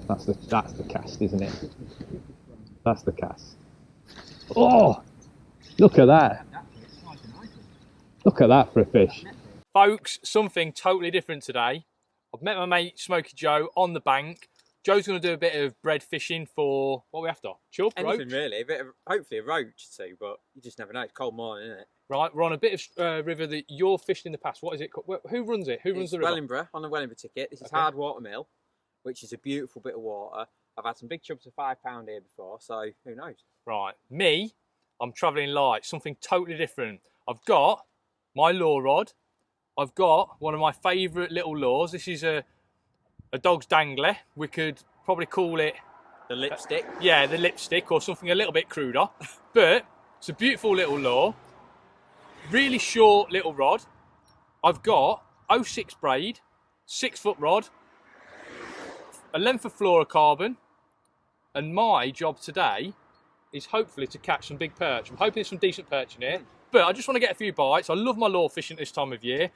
That's the cast, isn't it? That's the cast. Oh, look at that. Look at that for a fish. Folks, something totally different today. I've met my mate Smoky Joe on the bank. Joe's going to do a bit of bread fishing for, what are we after? Chub, anything roach? really, a bit of, hopefully a roach too, but you just never know. It's cold morning, isn't it? Right, we're on a bit of river that you're fished in the past. What is it called? Who runs it? Who runs the river? Wellingborough, on the Wellingborough ticket. This is Hard Water Mill, which is a beautiful bit of water. I've had some big chubs of £5 here before, so who knows? Right, me, I'm travelling light, something totally different. I've got my lure rod. I've got one of my favourite little lures. This is a dog's dangler. We could probably call it... The lipstick? Yeah, the lipstick, or something a little bit cruder. But it's a beautiful little lure. Really short little rod. I've got 06 braid, 6 foot rod, a length of fluorocarbon, and my job today is hopefully to catch some big perch. I'm hoping there's some decent perch in here, but I just want to get a few bites. I love my lure fishing this time of year.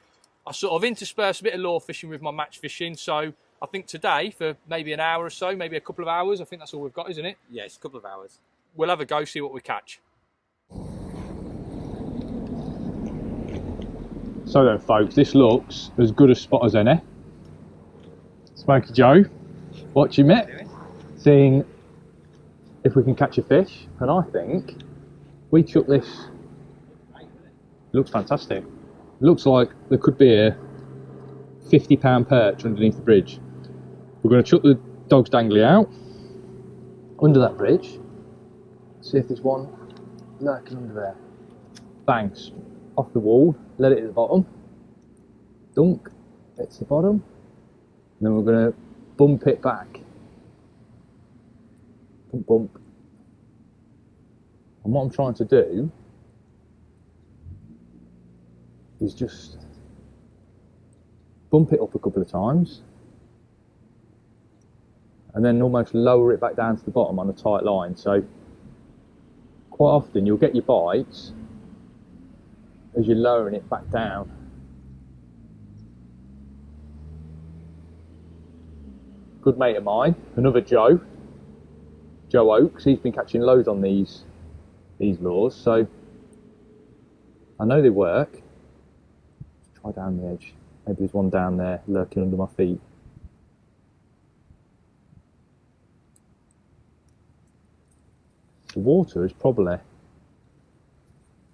I sort of intersperse a bit of lure fishing with my match fishing, so I think today, for maybe an hour or so, maybe a couple of hours, I think that's all we've got, isn't it? Yeah, it's a couple of hours. We'll have a go, see what we catch. So then, folks, this looks as good a spot as any. Smoky Joe, watching it, seeing if we can catch a fish, and I think we chuck this. Looks fantastic. Looks like there could be a £50 perch underneath the bridge. We're going to chuck the dog's dangly out under that bridge. See if there's one lurking under there. Bangs off the wall, let it at the bottom. Dunk, it's the bottom. And then we're going to bump it back. Bump, bump. And what I'm trying to do is just bump it up a couple of times and then almost lower it back down to the bottom on a tight line. So quite often you'll get your bites as you're lowering it back down. Good mate of mine, another Joe Oakes, he's been catching loads on these lures, so I know they work. Try down the edge. Maybe there's one down there lurking under my feet. The water is probably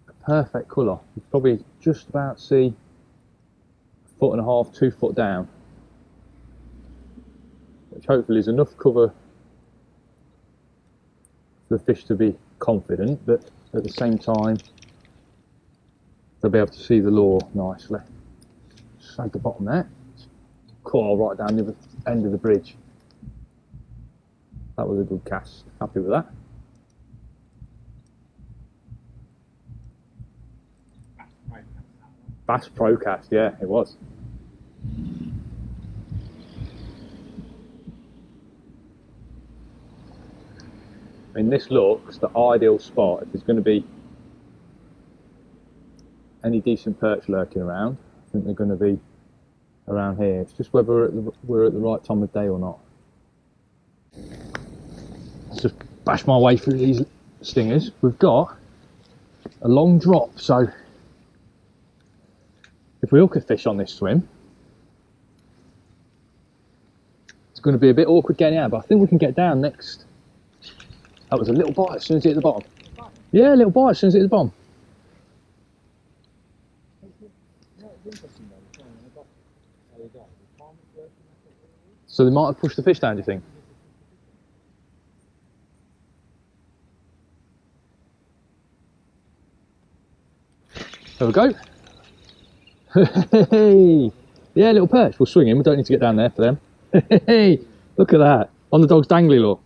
a perfect colour. You can probably just about see 1.5 foot, 2 foot down, which hopefully is enough cover for the fish to be confident, but at the same time they'll be able to see the lure nicely. At the bottom there, coil right down the other end of the bridge. That was a good cast. Happy with that. Bass Pro cast, yeah, it was. I mean, this looks the ideal spot if there's going to be any decent perch lurking around. I think they're going to be around here. It's just whether we're at the right time of day or not. Let's just bash my way through these stingers. We've got a long drop, so if we hook a fish on this swim, it's going to be a bit awkward getting out, but I think we can get down next. That was a little bite as soon as it hit the bottom. Yeah, a little bite as soon as it hit the bottom. So they might have pushed the fish down, do you think? There we go. Hey, yeah, little perch. We'll swing him. We don't need to get down there for them. Hey, look at that. On the dog's dangly lure.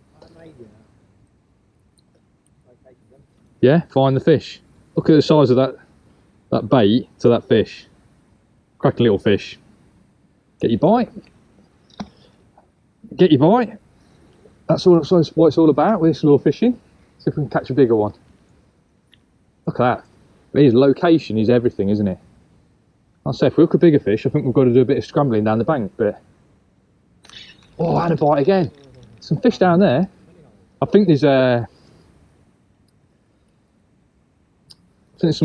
Yeah, find the fish. Look at the size of that bait to that fish. Cracking little fish. Get your bite. Get your bite. That's what it's all about with this lure fishing. See if we can catch a bigger one. Look at that. His location is everything, isn't it? I'll say if we hook a bigger fish, I think we've got to do a bit of scrambling down the bank, but... Oh, and a bite again. some fish down there. I think there's some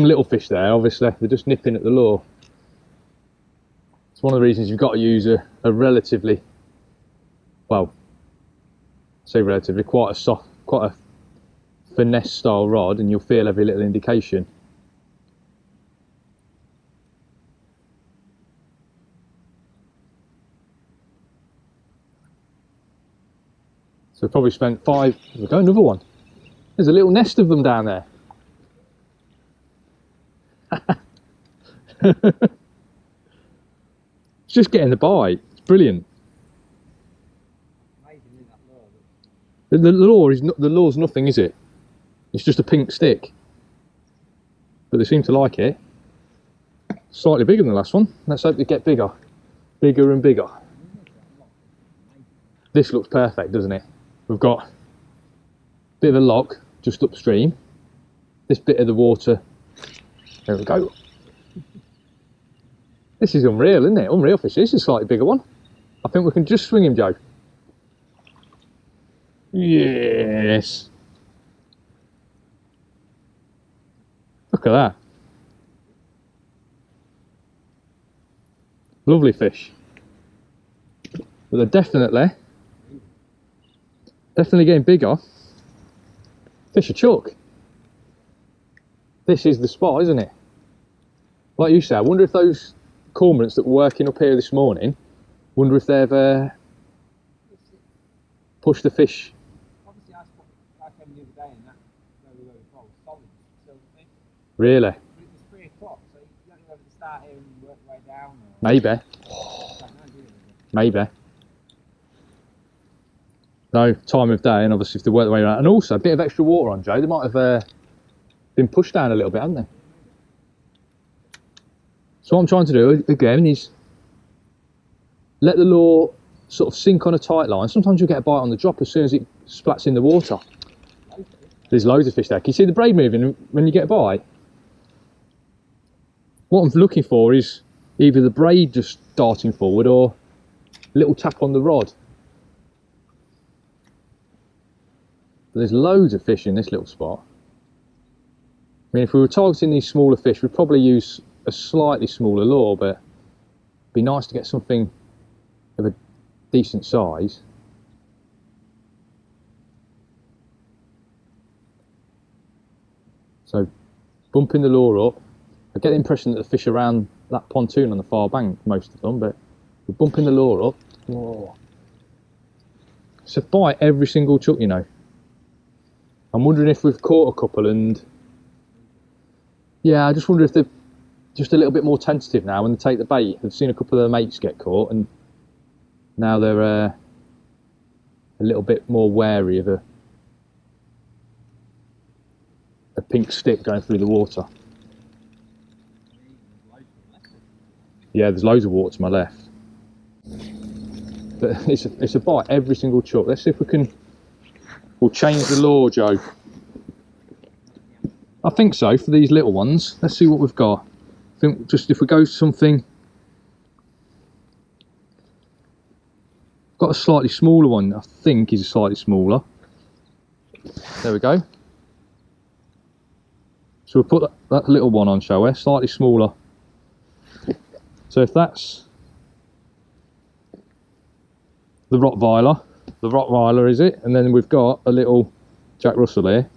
little fish there. Obviously, they're just nipping at the lure. It's one of the reasons you've got to use a relatively, well, say relatively, quite a soft, quite a finesse style rod, and you'll feel every little indication. So we've probably spent 5. We've got another one. There's a little nest of them down there. It's just getting the bite. It's brilliant. The lure's nothing, is it? It's just a pink stick. But they seem to like it. Slightly bigger than the last one. Let's hope they get bigger. Bigger and bigger. This looks perfect, doesn't it? We've got a bit of a lock just upstream. This bit of the water. There we go. This is unreal, isn't it? Unreal fish. This is a slightly bigger one. I think we can just swing him, Joe. Yes. Look at that. Lovely fish. But they're definitely getting bigger. Fish are chuck. This is the spot, isn't it? Like you say, I wonder if those cormorants that were working up here this morning, wonder if they've pushed the fish. Obviously, I came the other day and that where we were solid. Really? But it was 3 o'clock, so you don't know whether to start here and work your way down. Or... Maybe. Maybe. No, time of day, and obviously if they work their way around. And also a bit of extra water on, Joe. They might have been pushed down a little bit, haven't they? So what I'm trying to do, again, is let the lure sort of sink on a tight line. Sometimes you'll get a bite on the drop as soon as it splats in the water. There's loads of fish there. Can you see the braid moving when you get a bite? What I'm looking for is either the braid just darting forward or a little tap on the rod. But there's loads of fish in this little spot. I mean, if we were targeting these smaller fish, we'd probably use a slightly smaller lure, but it'd be nice to get something of a decent size. So, bumping the lure up. I get the impression that the fish are around that pontoon on the far bank, most of them, but we're bumping the lure up. Whoa. It's a bite every single chuck, you know. I'm wondering if we've caught a couple, and yeah, I just wonder if they're just a little bit more tentative now when they take the bait. They've seen a couple of their mates get caught, and now they're a little bit more wary of a pink stick going through the water. Yeah, there's loads of water to my left. But it's a bite every single chuck. Let's see if we can. We'll change the lure, Joe. I think so for these little ones. Let's see what we've got. I think just if we go something. Got a slightly smaller one. I think is slightly smaller. There we go. So we'll put that little one on, shall we? Slightly smaller. So if that's the Rottweiler is it? And then we've got a little Jack Russell here.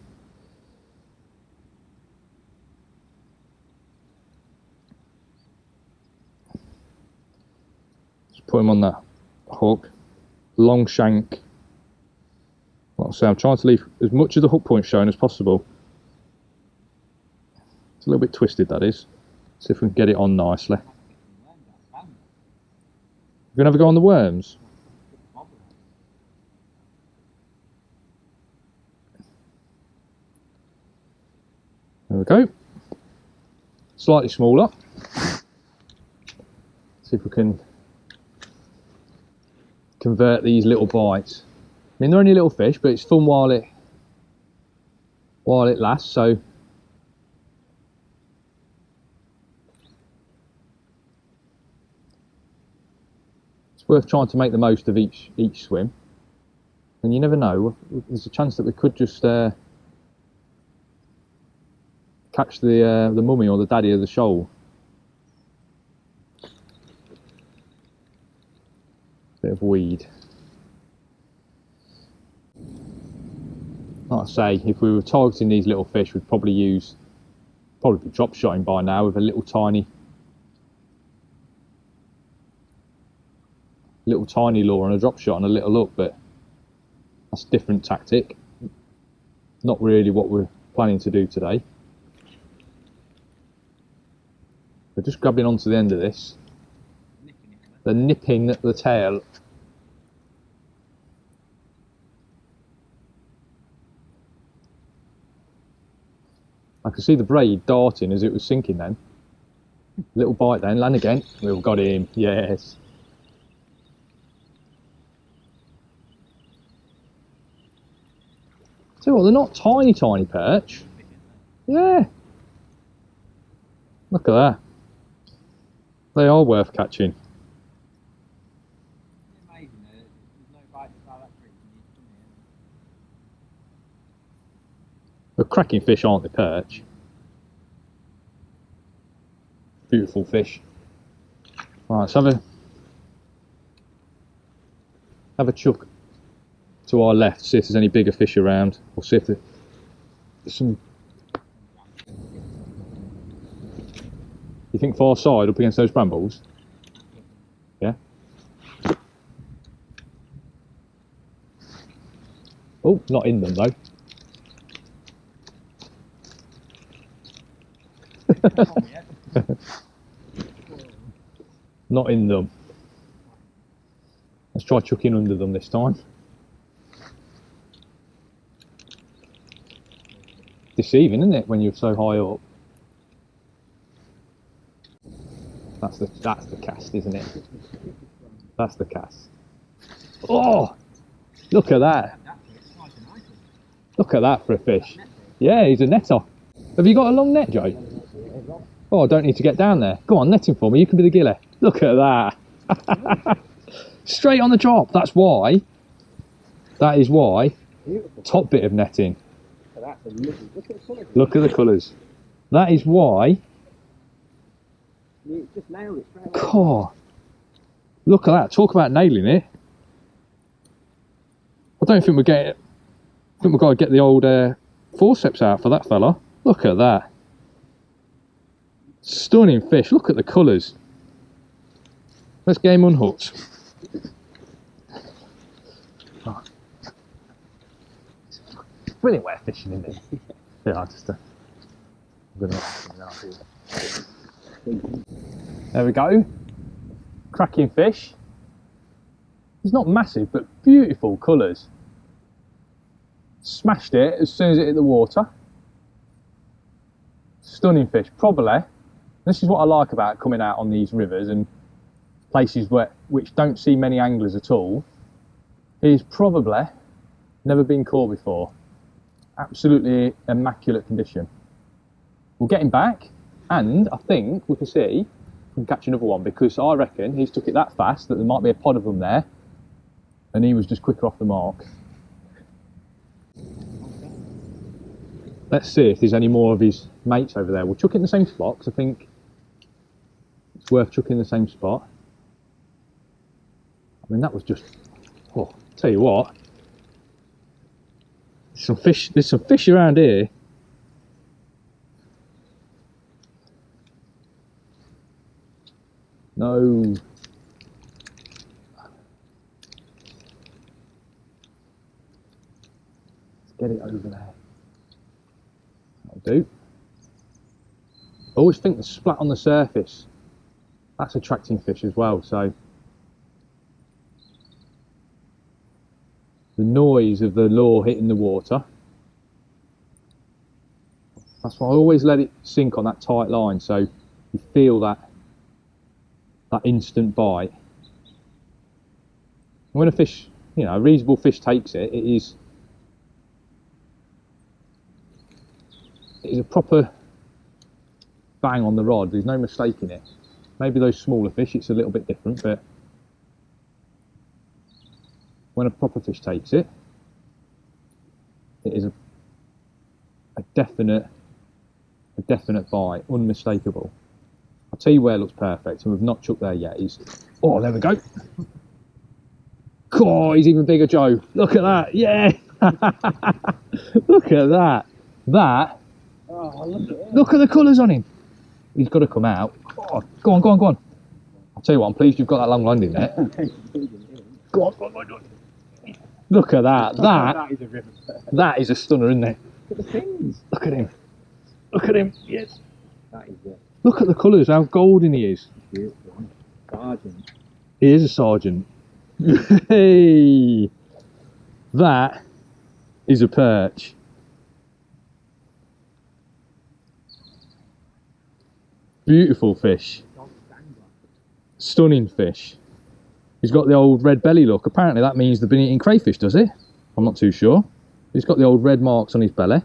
Just put him on that hook. Long shank. Like I say, I'm trying to leave as much of the hook point shown as possible. It's a little bit twisted, that is. See if we can get it on nicely. We're going to have a go on the worms. There we go. Slightly smaller. See if we can convert these little bites. I mean, they're only little fish, but it's fun while it lasts. So it's worth trying to make the most of each swim. And you never know, there's a chance that we could just catch the mummy or the daddy of the shoal. Bit of weed. Like I say, if we were targeting these little fish, we'd probably be drop shotting by now with a little tiny lure and a drop shot and a little hook, but that's a different tactic. Not really what we're planning to do today. We're just grabbing onto the end of this. They're nipping at the tail. I could see the braid darting as it was sinking then. Little bite then, land again. We've got him, yes. So what, they're not tiny perch. Yeah. Look at that. They are worth catching. They're cracking fish, aren't they, perch? Beautiful fish. Right, let's have a chuck to our left, see if there's any bigger fish around, or see if there's some. You think far side up against those brambles? Yeah. Oh, not in them though. Not in them. Let's try chucking under them this time. Deceiving, isn't it, when you're so high up? That's the cast, isn't it? That's the cast. Oh, look at that! Look at that for a fish. Yeah, he's a netter. Have you got a long net, Joe? Oh, I don't need to get down there. Go on, net him for me. You can be the gilly. Look at that. Straight on the drop. That's why. That is why. Beautiful. Top bit of netting. Look at the colours. That is why. You just nailed it straight away. God. Look at that. Talk about nailing it. I don't think we're getting it. I think we've got to get the old forceps out for that fella. Look at that. Stunning fish. Look at the colours. Let's get him unhooked. Oh. Brilliant way of fishing, isn't it? Yeah, I'm gonna. There we go. Cracking fish. He's not massive, but beautiful colours. Smashed it as soon as it hit the water. Stunning fish. Probably, this is what I like about coming out on these rivers and places which don't see many anglers at all. He's probably never been caught before. Absolutely immaculate condition. We'll get him back, and I think we can see we can catch another one, because I reckon he's took it that fast that there might be a pod of them there, and he was just quicker off the mark. Let's see if there's any more of his mates over there. We'll chuck it in the same spot, because I think it's worth chucking in the same spot. I mean, that was just, oh, tell you what, there's some fish around here. No. Let's get it over there. That'll do. I always think the splat on the surface, that's attracting fish as well, so the noise of the lure hitting the water, that's why I always let it sink on that tight line, so you feel that instant bite. When a fish, you know, a reasonable fish takes it, it is a proper bang on the rod. There's no mistaking it. Maybe those smaller fish, it's a little bit different, but when a proper fish takes it, It is a definite bite, unmistakable. I'll tell you where it looks perfect, and we've not chucked there yet. Oh, there we go. Oh, he's even bigger, Joe. Look at that, yeah. Look at that. That. Oh, Look at the colours on him. He's got to come out. Oh, go on. I'll tell you what, I'm pleased you've got that long line in there. Go on. Look at that. That is a stunner, isn't it? Look at the fins. Look at him. Yes. That is it. Look at the colours, how golden he is. Beautiful. Sergeant. He is a sergeant. Hey, that is a perch. Beautiful fish. Stunning fish. He's got the old red belly look. Apparently that means they've been eating crayfish, does it? I'm not too sure. He's got the old red marks on his belly.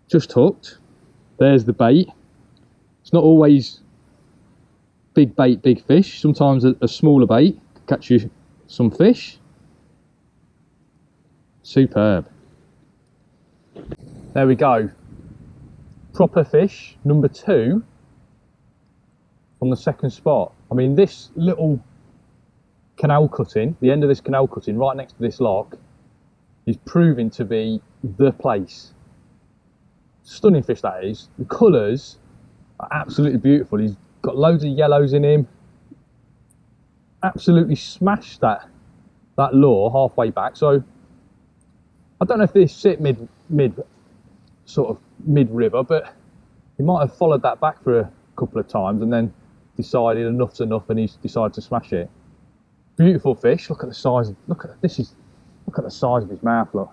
Just hooked. There's the bait. It's not always big bait, big fish. Sometimes a smaller bait can catch you some fish. Superb. There we go. Proper fish, number 2 from the second spot. I mean, this little canal cutting, the end of this canal cutting right next to this lock, is proving to be the place. Stunning fish, that is. The colours are absolutely beautiful. He's got loads of yellows in him. Absolutely smashed that lure halfway back. So I don't know if this sit mid river, but he might have followed that back for a couple of times and then decided enough's enough, and he's decided to smash it. Beautiful fish. Look at the size. Look at the size of his mouth. Look.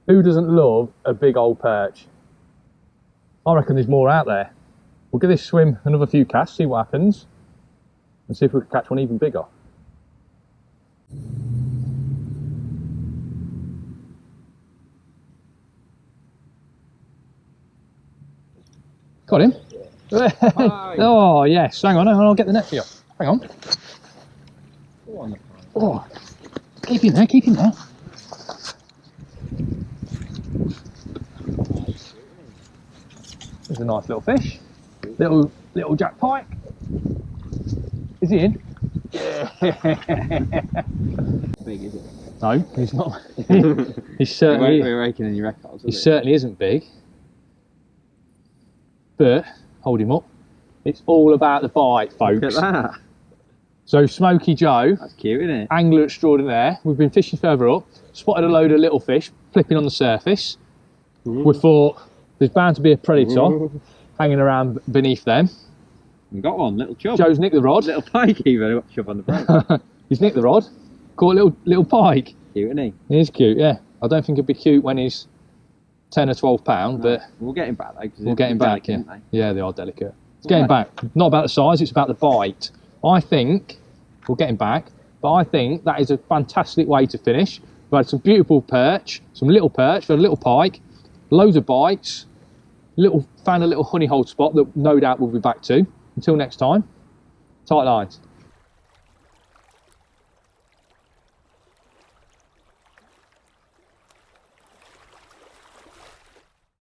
Who doesn't love a big old perch? I reckon there's more out there. We'll give this swim another few casts, see what happens, and see if we can catch one even bigger. Got him? Oh yes, hang on, I'll get the net for you. Hang on. Oh, keep him there. There's a nice little fish. Little jack pike. Is he in? Yeah. Big, is it? No, he's not. He's certainly. We're raking in your records. He certainly isn't big. But hold him up. It's all about the bite, folks. Look at that. So Smoky Joe, That's cute, isn't it? angler extraordinaire. We've been fishing further up, spotted a load of little fish flipping on the surface. We thought there's bound to be a predator hanging around beneath them. We got one, little chub. Joe's nicked the rod. Little pike even, got chub on the boat. He's nicked the rod. Caught a little pike. Cute, isn't he? He is cute, yeah. I don't think he'd be cute when he's 10 or 12 pound, but we'll get him back though. we'll get him back, yeah. Yeah, they are delicate. It's getting back. Not about the size, it's about the bite. I think we'll get him back, but I think that is a fantastic way to finish. We've had some beautiful perch, some little perch, we've had a little pike, loads of bites, found a little honey hole spot that no doubt we'll be back to. Until next time, tight lines.